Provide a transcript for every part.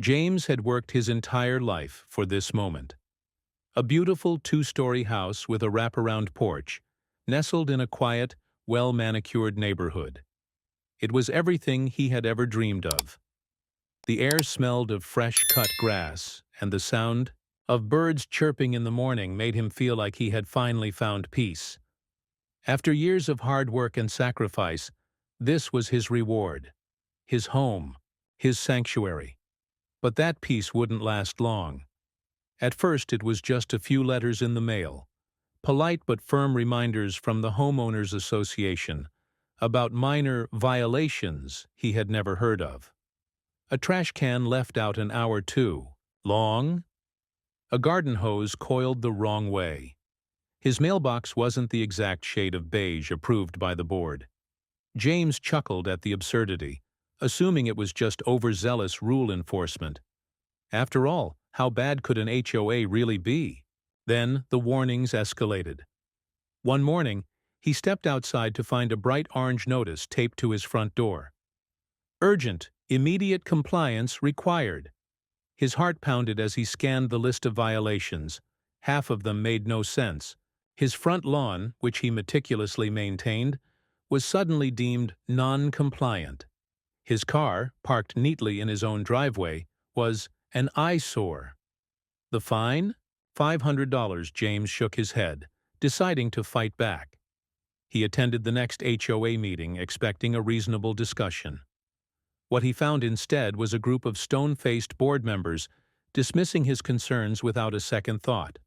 James had worked his entire life for this moment. A beautiful two-story house with a wraparound porch, nestled in a quiet, well-manicured neighborhood. It was everything he had ever dreamed of. The air smelled of fresh-cut grass, and the sound of birds chirping in the morning made him feel like he had finally found peace. After years of hard work and sacrifice, this was his reward, his home, his sanctuary. But that peace wouldn't last long. At first it was just a few letters in the mail, polite but firm reminders from the Homeowners Association about minor violations he had never heard of. A trash can left out an hour too long. A garden hose coiled the wrong way. His mailbox wasn't the exact shade of beige approved by the board. James chuckled at the absurdity, assuming it was just overzealous rule enforcement. After all, how bad could an HOA really be? Then the warnings escalated. One morning, he stepped outside to find a bright orange notice taped to his front door. Urgent, immediate compliance required. His heart pounded as he scanned the list of violations. Half of them made no sense. His front lawn, which he meticulously maintained, was suddenly deemed non-compliant. His car, parked neatly in his own driveway, was an eyesore. The fine? $500. James shook his head, deciding to fight back. He attended the next HOA meeting, expecting a reasonable discussion. What he found instead was a group of stone-faced board members dismissing his concerns without a second thought.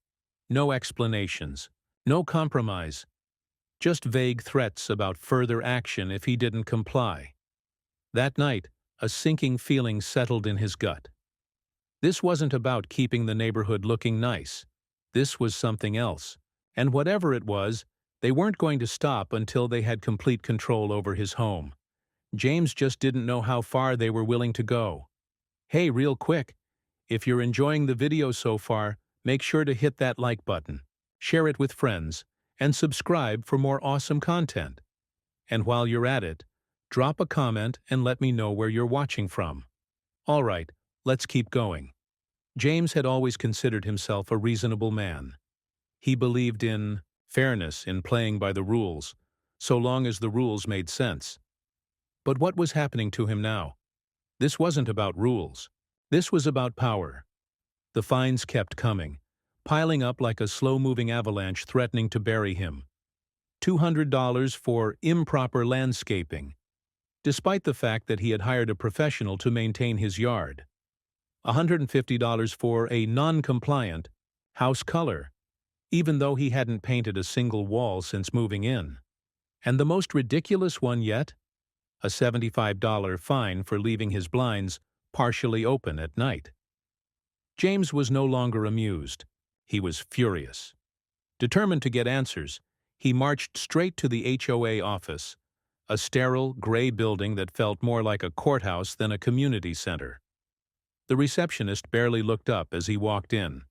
No explanations, no compromise, just vague threats about further action if he didn't comply. That night, a sinking feeling settled in his gut. This wasn't about keeping the neighborhood looking nice. This was something else, and whatever it was, they weren't going to stop until they had complete control over his home. James just didn't know how far they were willing to go. Hey, real quick, if you're enjoying the video so far, make sure to hit that like button, share it with friends, and subscribe for more awesome content. And while you're at it, drop a comment and let me know where you're watching from. All right, let's keep going. James had always considered himself a reasonable man. He believed in fairness, in playing by the rules, so long as the rules made sense. But what was happening to him now? This wasn't about rules. This was about power. The fines kept coming, piling up like a slow-moving avalanche threatening to bury him. $200 for improper landscaping, despite the fact that he had hired a professional to maintain his yard. $150 for a non-compliant house color, even though he hadn't painted a single wall since moving in. And the most ridiculous one yet? A $75 fine for leaving his blinds partially open at night. James was no longer amused. He was furious. Determined to get answers, he marched straight to the HOA office, a sterile, gray building that felt more like a courthouse than a community center. The receptionist barely looked up as he walked in.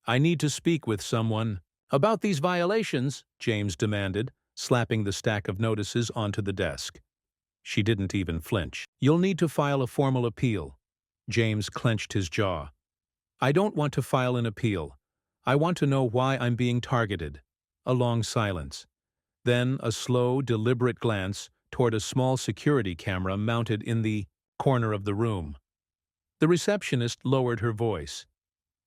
"I need to speak with someone about these violations," James demanded, slapping the stack of notices onto the desk. She didn't even flinch. "You'll need to file a formal appeal." James clenched his jaw. "I don't want to file an appeal. I want to know why I'm being targeted." A long silence. Then a slow, deliberate glance toward a small security camera mounted in the corner of the room. The receptionist lowered her voice.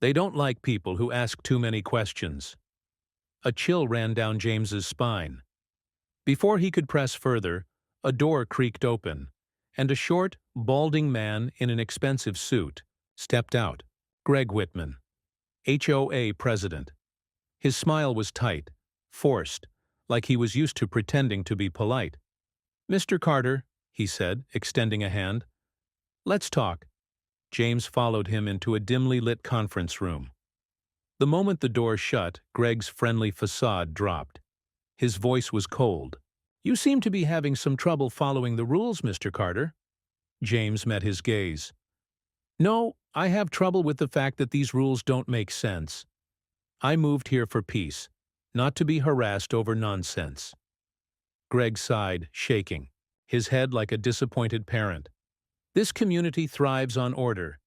"They don't like people who ask too many questions." A chill ran down James's spine. Before he could press further, a door creaked open, and a short, balding man in an expensive suit stepped out. Greg Whitman, HOA president. His smile was tight, forced, like he was used to pretending to be polite. "Mr. Carter," he said, extending a hand. "Let's talk." James followed him into a dimly lit conference room. The moment the door shut, Greg's friendly facade dropped. His voice was cold. "You seem to be having some trouble following the rules, Mr. Carter." James met his gaze. "No, I have trouble with the fact that these rules don't make sense. I moved here for peace, not to be harassed over nonsense." Greg sighed, shaking, his head like a disappointed parent. "This community thrives on order.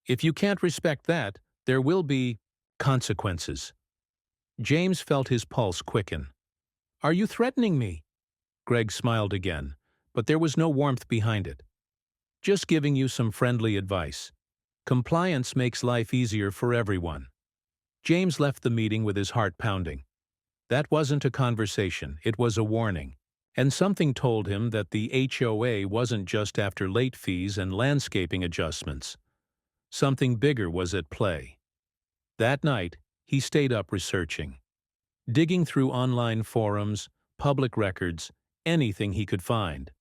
If you can't respect that, there will be consequences. James felt his pulse quicken. Are you threatening me? Greg smiled again, but there was no warmth behind it. Just giving you some friendly advice. Compliance makes life easier for everyone. James left the meeting with his heart pounding. That wasn't a conversation, it was a warning. And something told him that the HOA wasn't just after late fees and landscaping adjustments. Something bigger was at play. That night, he stayed up researching, digging through online forums, public records, anything he could find.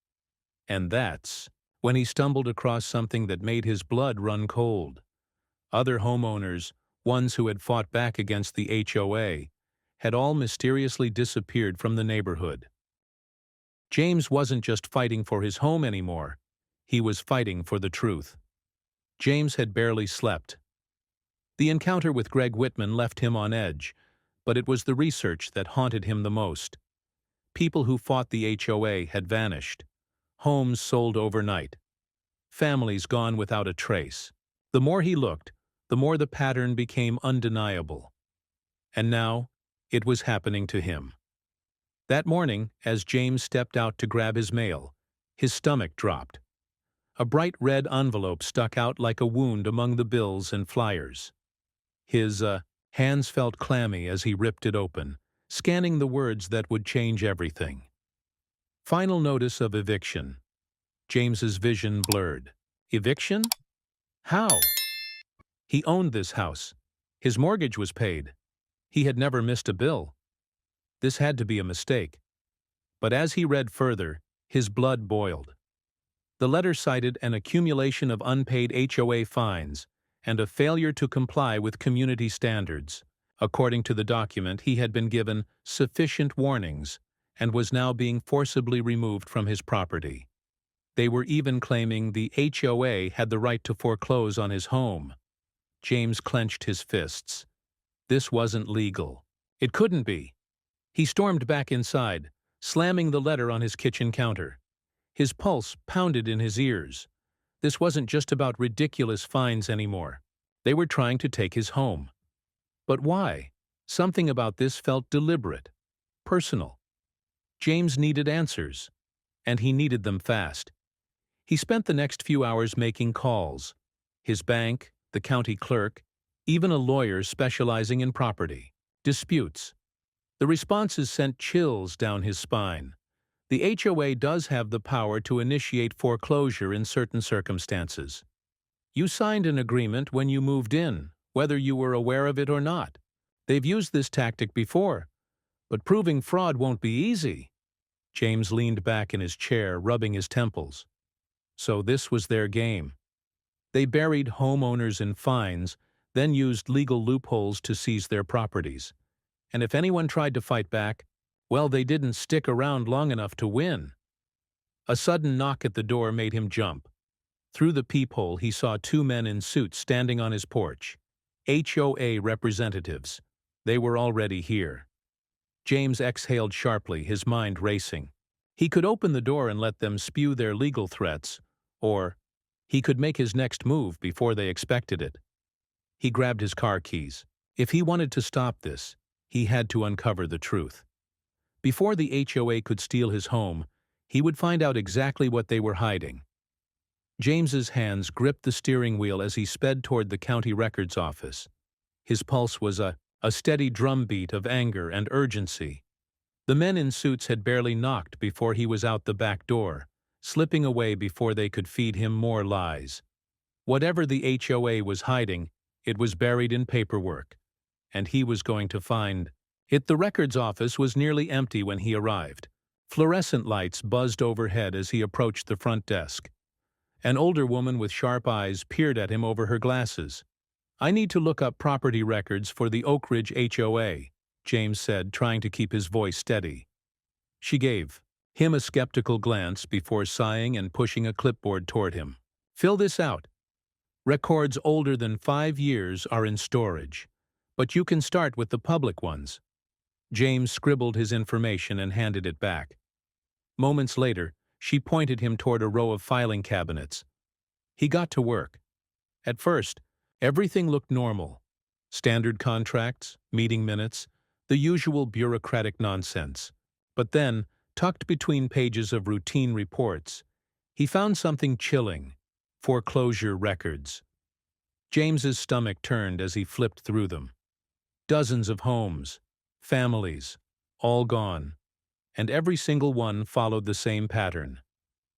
And that's when he stumbled across something that made his blood run cold. Other homeowners, ones who had fought back against the HOA, had all mysteriously disappeared from the neighborhood. James wasn't just fighting for his home anymore, he was fighting for the truth. James had barely slept. The encounter with Greg Whitman left him on edge, but it was the research that haunted him the most. People who fought the HOA had vanished. Homes sold overnight. Families gone without a trace. The more he looked, the more the pattern became undeniable. And now, it was happening to him. That morning, as James stepped out to grab his mail, his stomach dropped. A bright red envelope stuck out like a wound among the bills and flyers. His hands felt clammy as he ripped it open, scanning the words that would change everything. Final notice of eviction. James's vision blurred. Eviction? How? He owned this house. His mortgage was paid. He had never missed a bill. This had to be a mistake. But as he read further, his blood boiled. The letter cited an accumulation of unpaid HOA fines and a failure to comply with community standards. According to the document, he had been given sufficient warnings and was now being forcibly removed from his property. They were even claiming the HOA had the right to foreclose on his home. James clenched his fists. This wasn't legal. It couldn't be. He stormed back inside, slamming the letter on his kitchen counter. His pulse pounded in his ears. This wasn't just about ridiculous fines anymore. They were trying to take his home. But why? Something about this felt deliberate, personal. James needed answers, and he needed them fast. He spent the next few hours making calls. His bank, the county clerk, even a lawyer specializing in property disputes. The responses sent chills down his spine. The HOA does have the power to initiate foreclosure in certain circumstances. You signed an agreement when you moved in, whether you were aware of it or not. They've used this tactic before, but proving fraud won't be easy. James leaned back in his chair, rubbing his temples. So this was their game. They buried homeowners in fines, then used legal loopholes to seize their properties. And if anyone tried to fight back, well, they didn't stick around long enough to win. A sudden knock at the door made him jump. Through the peephole, he saw two men in suits standing on his porch. HOA representatives. They were already here. James exhaled sharply, his mind racing. He could open the door and let them spew their legal threats, or he could make his next move before they expected it. He grabbed his car keys. If he wanted to stop this, he had to uncover the truth. Before the HOA could steal his home, he would find out exactly what they were hiding. James's hands gripped the steering wheel as he sped toward the county records office. His pulse was a steady drumbeat of anger and urgency. The men in suits had barely knocked before he was out the back door, slipping away before they could feed him more lies. Whatever the HOA was hiding, it was buried in paperwork, and he was going to find it. The records office was nearly empty when he arrived. Fluorescent lights buzzed overhead as he approached the front desk. An older woman with sharp eyes peered at him over her glasses. "I need to look up property records for the Oak Ridge HOA," James said, trying to keep his voice steady. She gave him a skeptical glance before sighing and pushing a clipboard toward him. "Fill this out. Records older than 5 years are in storage, but you can start with the public ones." James scribbled his information and handed it back. Moments later, she pointed him toward a row of filing cabinets. He got to work. At first, Everything looked normal. Standard contracts, meeting minutes, the usual bureaucratic nonsense. But then, tucked between pages of routine reports, he found something chilling: foreclosure records. James's stomach turned as he flipped through them. Dozens of homes, families, all gone, and every single one followed the same pattern.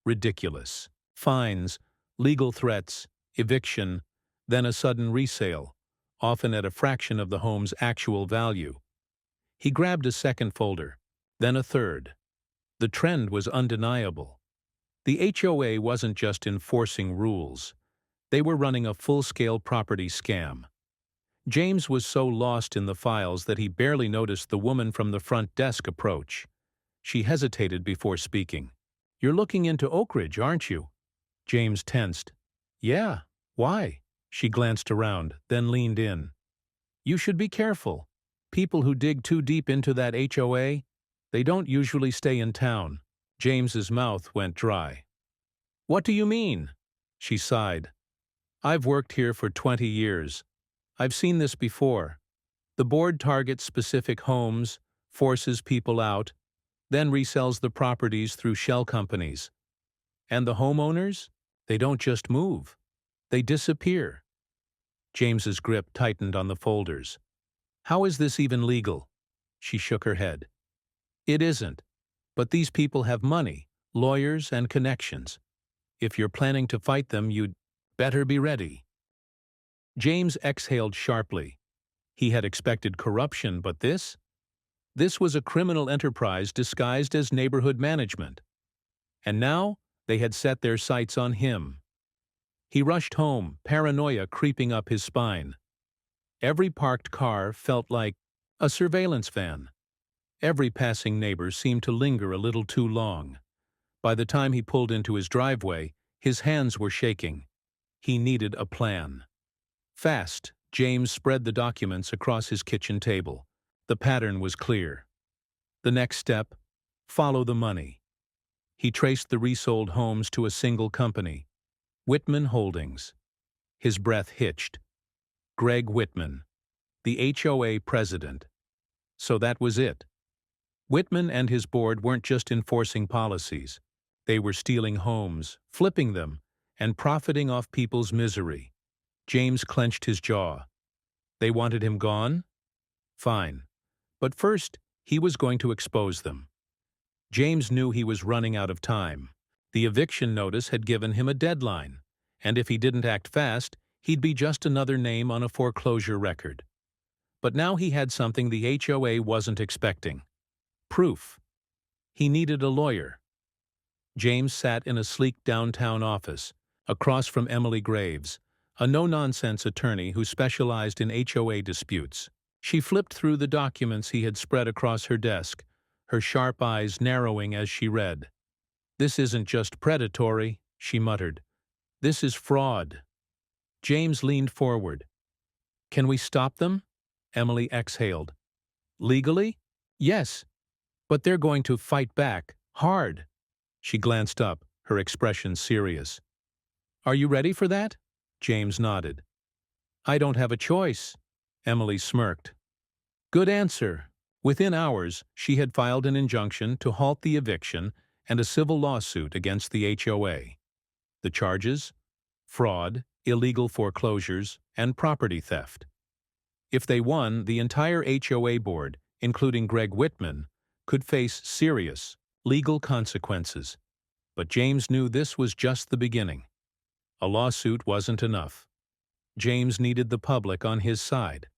Ridiculous. Fines, legal threats, eviction, then a sudden resale, often at a fraction of the home's actual value. He grabbed a second folder, then a third. The trend was undeniable. The HOA wasn't just enforcing rules. They were running a full-scale property scam. James was so lost in the files that he barely noticed the woman from the front desk approach. She hesitated before speaking. "You're looking into Oak Ridge, aren't you?" James tensed. "Yeah, why?" She glanced around, then leaned in. "You should be careful. People who dig too deep into that HOA, they don't usually stay in town." James's mouth went dry. "What do you mean?" She sighed. "I've worked here for 20 years. I've seen this before. The board targets specific homes, forces people out, then resells the properties through shell companies. And the homeowners? They don't just move. They disappear." James's grip tightened on the folders. "How is this even legal?" She shook her head. "It isn't. But these people have money, lawyers, and connections. If you're planning to fight them, you'd better be ready." James exhaled sharply. He had expected corruption, but this? This was a criminal enterprise disguised as neighborhood management. And now they had set their sights on him. He rushed home, paranoia creeping up his spine. Every parked car felt like a surveillance van. Every passing neighbor seemed to linger a little too long. By the time he pulled into his driveway, his hands were shaking. He needed a plan. Fast, James spread the documents across his kitchen table. The pattern was clear. The next step: follow the money. He traced the resold homes to a single company, Whitman Holdings. His breath hitched. Greg Whitman, the HOA president. So that was it. Whitman and his board weren't just enforcing policies. They were stealing homes, flipping them, and profiting off people's misery. James clenched his jaw. They wanted him gone? Fine. But first, he was going to expose them. James knew he was running out of time. The eviction notice had given him a deadline, and if he didn't act fast, he'd be just another name on a foreclosure record. But now he had something the HOA wasn't expecting: proof. He needed a lawyer. James sat in a sleek downtown office, across from Emily Graves, a no-nonsense attorney who specialized in HOA disputes. She flipped through the documents he had spread across her desk, her sharp eyes narrowing as she read. "This isn't just predatory," she muttered. "This is fraud." James leaned forward. "Can we stop them?" Emily exhaled. "Legally? Yes. But they're going to fight back, hard." She glanced up, her expression serious. "Are you ready for that?" James nodded. "I don't have a choice." Emily smirked. "Good answer." Within hours, she had filed an injunction to halt the eviction and a civil lawsuit against the HOA. The charges? Fraud, illegal foreclosures, and property theft. If they won, the entire HOA board, including Greg Whitman, could face serious, legal consequences. But James knew this was just the beginning. A lawsuit wasn't enough. James needed the public on his side.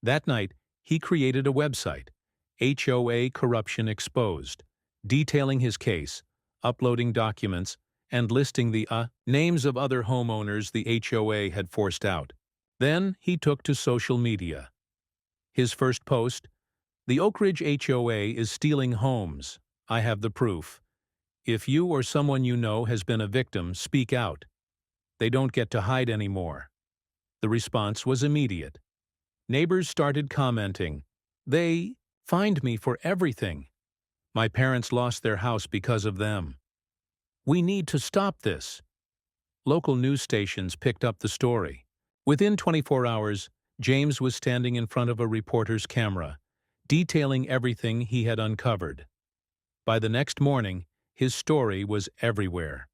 That night, he created a website, HOA Corruption Exposed, detailing his case, uploading documents, and listing the names of other homeowners the HOA had forced out. Then he took to social media. His first post: "The Oak Ridge HOA is stealing homes. I have the proof. If you or someone you know has been a victim, speak out. They don't get to hide anymore." The response was immediate. Neighbors started commenting. "They fined me for everything. My parents lost their house because of them. We need to stop this." Local news stations picked up the story. Within 24 hours, James was standing in front of a reporter's camera, detailing everything he had uncovered. By the next morning, his story was everywhere.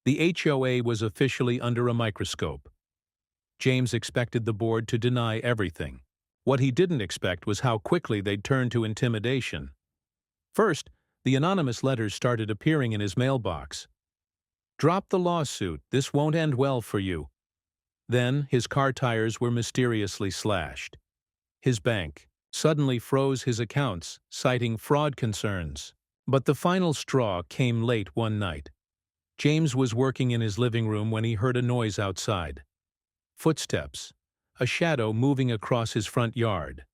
The HOA was officially under a microscope. James expected the board to deny everything. What he didn't expect was how quickly they'd turn to intimidation. First, the anonymous letters started appearing in his mailbox. "Drop the lawsuit, this won't end well for you." Then, his car tires were mysteriously slashed. His bank suddenly froze his accounts, citing fraud concerns. But the final straw came late one night. James was working in his living room when he heard a noise outside. Footsteps, a shadow moving across his front yard.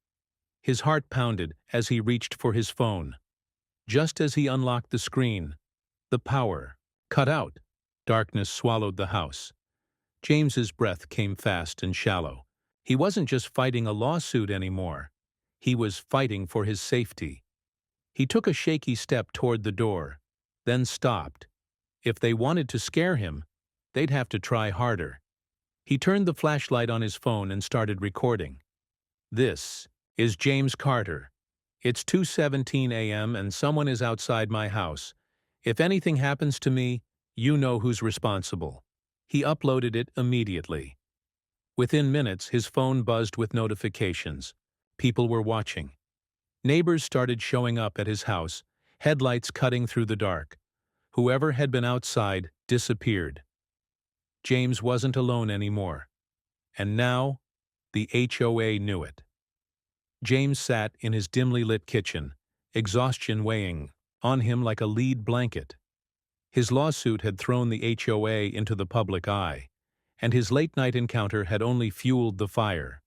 His heart pounded as he reached for his phone. Just as he unlocked the screen, the power cut out. Darkness swallowed the house. James's breath came fast and shallow. He wasn't just fighting a lawsuit anymore. He was fighting for his safety. He took a shaky step toward the door, then stopped. If they wanted to scare him, they'd have to try harder. He turned the flashlight on his phone and started recording. "This is James Carter. It's 2:17 a.m. and someone is outside my house. If anything happens to me, you know who's responsible." He uploaded it immediately. Within minutes, his phone buzzed with notifications. People were watching. Neighbors started showing up at his house, headlights cutting through the dark. Whoever had been outside disappeared. James wasn't alone anymore. And now, the HOA knew it. James sat in his dimly lit kitchen, exhaustion weighing on him like a lead blanket. His lawsuit had thrown the HOA into the public eye, and his late-night encounter had only fueled the fire.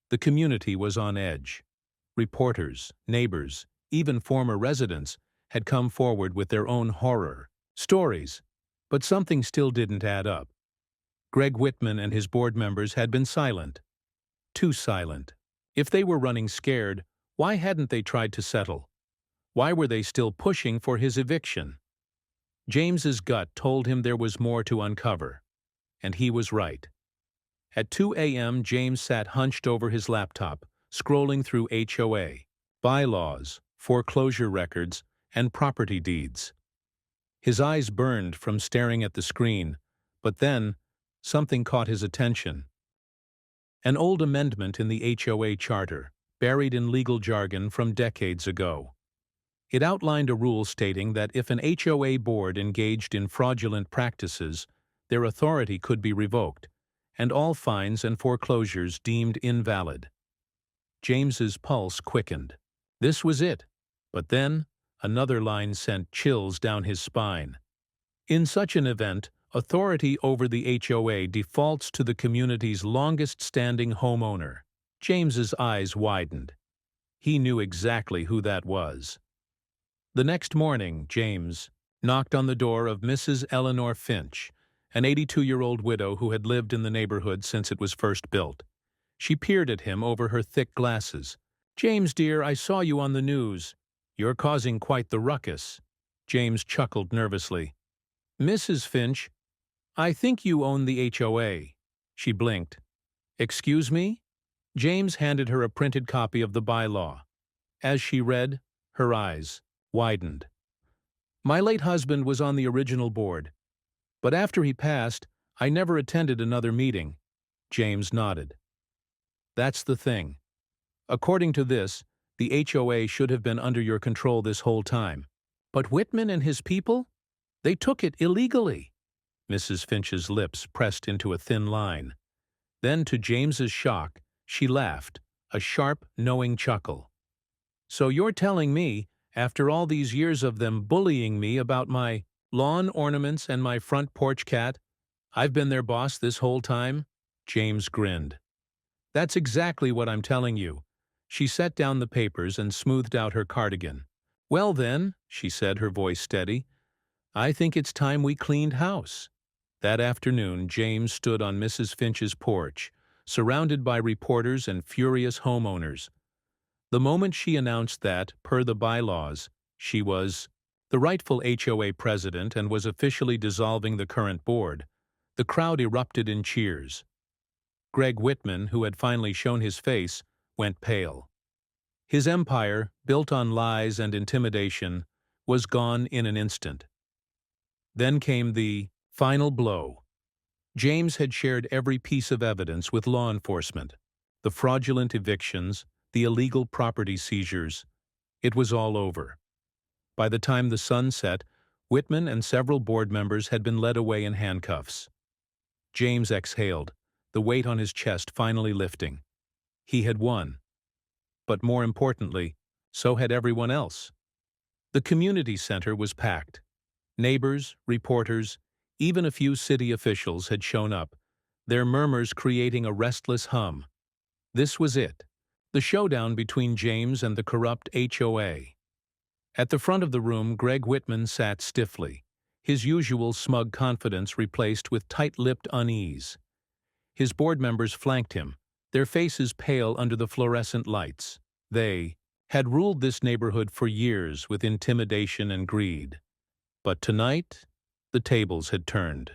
The community was on edge. Reporters, neighbors, even former residents had come forward with their own horror stories, but something still didn't add up. Greg Whitman and his board members had been silent. Too silent. If they were running scared, why hadn't they tried to settle? Why were they still pushing for his eviction? James's gut told him there was more to uncover, and he was right. At 2 a.m., James sat hunched over his laptop, scrolling through HOA, bylaws, foreclosure records, and property deeds. His eyes burned from staring at the screen, but then something caught his attention. An old amendment in the HOA charter, buried in legal jargon from decades ago. It outlined a rule stating that if an HOA board engaged in fraudulent practices, their authority could be revoked, and all fines and foreclosures deemed invalid. James's pulse quickened. This was it. But then, another line sent chills down his spine. In such an event, authority over the HOA defaults to the community's longest-standing homeowner. James's eyes widened. He knew exactly who that was. The next morning, James knocked on the door of Mrs. Eleanor Finch, an 82-year-old widow who had lived in the neighborhood since it was first built. She peered at him over her thick glasses. "James, dear, I saw you on the news. You're causing quite the ruckus." James chuckled nervously. "Mrs. Finch, I think you own the HOA." She blinked. "Excuse me?" James handed her a printed copy of the bylaw. As she read, her eyes widened. "My late husband was on the original board, but after he passed, I never attended another meeting." James nodded. "That's the thing. According to this, the HOA should have been under your control this whole time. But Whitman and his people? They took it illegally." Mrs. Finch's lips pressed into a thin line. Then, to James's shock, she laughed, a sharp, knowing chuckle. "So you're telling me, after all these years of them bullying me about my lawn ornaments and my front porch cat, I've been their boss this whole time?" James grinned. "That's exactly what I'm telling you." She set down the papers and smoothed out her cardigan. "Well then," she said, her voice steady, "I think it's time we cleaned house." That afternoon, James stood on Mrs. Finch's porch, surrounded by reporters and furious homeowners. The moment she announced that, per the bylaws, she was the rightful HOA president and was officially dissolving the current board, the crowd erupted in cheers. Greg Whitman, who had finally shown his face, went pale. His empire, built on lies and intimidation, was gone in an instant. Then came the final blow. James had shared every piece of evidence with law enforcement. The fraudulent evictions, the illegal property seizures. It was all over. By the time the sun set, Whitman and several board members had been led away in handcuffs. James exhaled, the weight on his chest finally lifting. He had won. But more importantly, so had everyone else. The community center was packed. Neighbors, reporters, even a few city officials had shown up, their murmurs creating a restless hum. This was it, the showdown between James and the corrupt HOA. At the front of the room, Greg Whitman sat stiffly, his usual smug confidence replaced with tight-lipped unease. His board members flanked him, their faces pale under the fluorescent lights. They had ruled this neighborhood for years with intimidation and greed. But tonight, the tables had turned.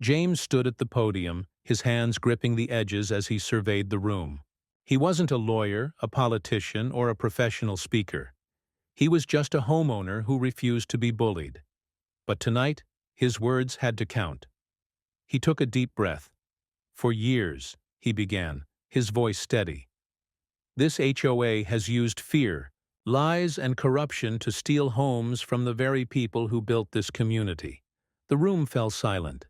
James stood at the podium, his hands gripping the edges as he surveyed the room. He wasn't a lawyer, a politician, or a professional speaker. He was just a homeowner who refused to be bullied. But tonight, his words had to count. He took a deep breath. For years, he began, his voice steady. This HOA has used fear, lies, and corruption to steal homes from the very people who built this community. The room fell silent.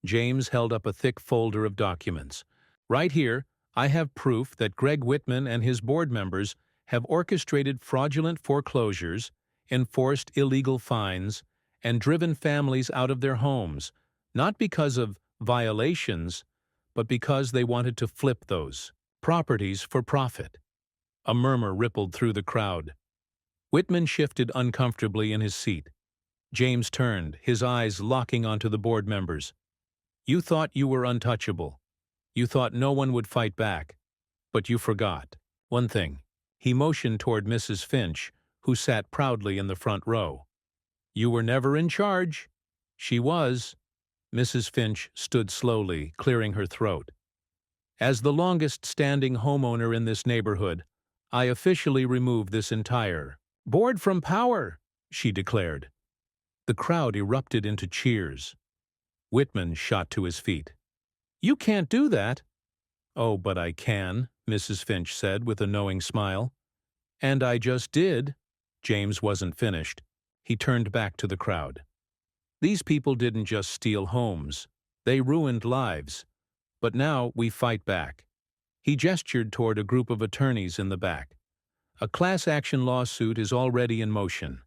James held up a thick folder of documents. Right here, I have proof that Greg Whitman and his board members have orchestrated fraudulent foreclosures, enforced illegal fines, and driven families out of their homes, not because of violations, but because they wanted to flip those properties for profit. A murmur rippled through the crowd. Whitman shifted uncomfortably in his seat. James turned, his eyes locking onto the board members. You thought you were untouchable. You thought no one would fight back. But you forgot one thing. He motioned toward Mrs. Finch, who sat proudly in the front row. You were never in charge. She was. Mrs. Finch stood slowly, clearing her throat. As the longest-standing homeowner in this neighborhood, I officially remove this entire board from power, she declared. The crowd erupted into cheers. Whitman shot to his feet. You can't do that. Oh, but I can, Mrs. Finch said with a knowing smile. And I just did. James wasn't finished. He turned back to the crowd. These people didn't just steal homes. They ruined lives. But now we fight back. He gestured toward a group of attorneys in the back. A class-action lawsuit is already in motion.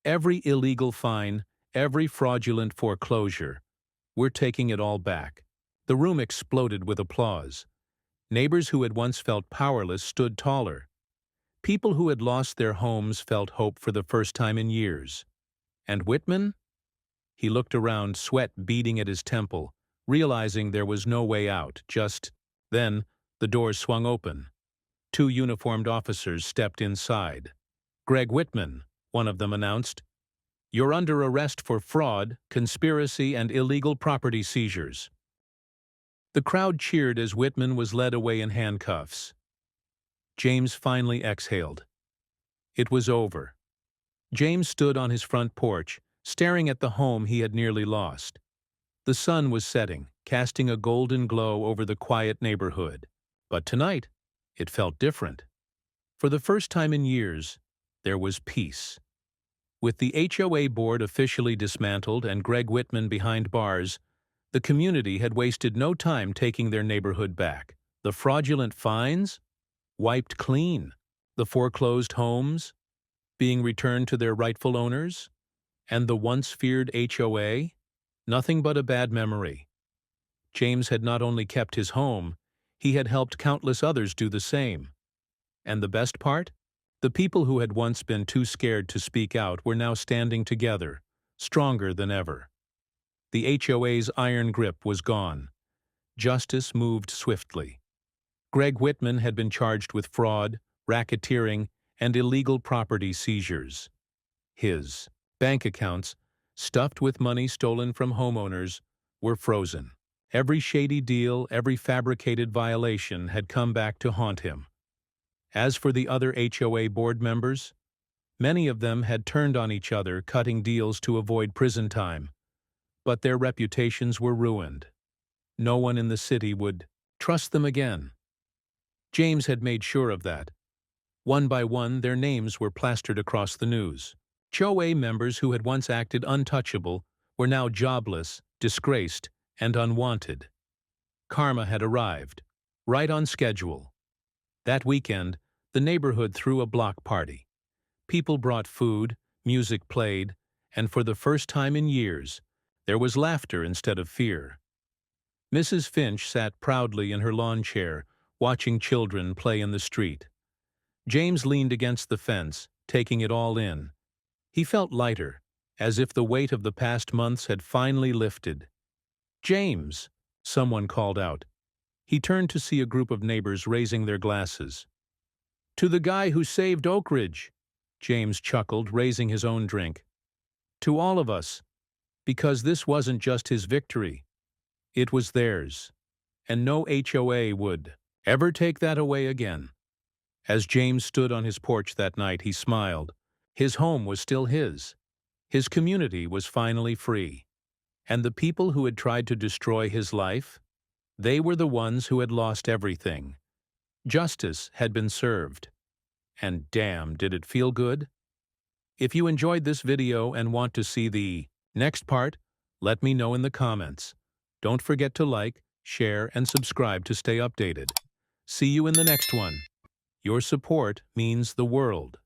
Every illegal fine, every fraudulent foreclosure. We're taking it all back. The room exploded with applause. Neighbors who had once felt powerless stood taller. People who had lost their homes felt hope for the first time in years. And Whitman? He looked around, sweat beading at his temple, realizing there was no way out. Then, the doors swung open. 2 uniformed officers stepped inside. Greg Whitman, one of them announced. You're under arrest for fraud, conspiracy, and illegal property seizures. The crowd cheered as Whitman was led away in handcuffs. James finally exhaled. It was over. James stood on his front porch, staring at the home he had nearly lost. The sun was setting, casting a golden glow over the quiet neighborhood. But tonight, it felt different. For the first time in years, there was peace. With the HOA board officially dismantled and Greg Whitman behind bars, the community had wasted no time taking their neighborhood back. The fraudulent fines? Wiped clean. The foreclosed homes? Being returned to their rightful owners? And the once feared HOA? Nothing but a bad memory. James had not only kept his home, he had helped countless others do the same. And the best part? The people who had once been too scared to speak out were now standing together, stronger than ever. The HOA's iron grip was gone. Justice moved swiftly. Greg Whitman had been charged with fraud, racketeering, and illegal property seizures. His bank accounts, stuffed with money stolen from homeowners, were frozen. Every shady deal, every fabricated violation had come back to haunt him. As for the other HOA board members, many of them had turned on each other, cutting deals to avoid prison time. But their reputations were ruined. No one in the city would trust them again. James had made sure of that. One by one, their names were plastered across the news. HOA members who had once acted untouchable were now jobless, disgraced, and unwanted. Karma had arrived, right on schedule. That weekend, the neighborhood threw a block party. People brought food, music played, and for the first time in years, there was laughter instead of fear. Mrs. Finch sat proudly in her lawn chair, watching children play in the street. James leaned against the fence, taking it all in. He felt lighter, as if the weight of the past months had finally lifted. "James!" someone called out. He turned to see a group of neighbors raising their glasses. "To the guy who saved Oak Ridge," James chuckled, raising his own drink. "To all of us, because this wasn't just his victory. It was theirs, and no HOA would ever take that away again." As James stood on his porch that night, he smiled. His home was still his. His community was finally free. And the people who had tried to destroy his life, they were the ones who had lost everything. Justice had been served. And damn, did it feel good? If you enjoyed this video and want to see the next part, let me know in the comments. Don't forget to like, share, and subscribe to stay updated. See you in the next one. Your support means the world.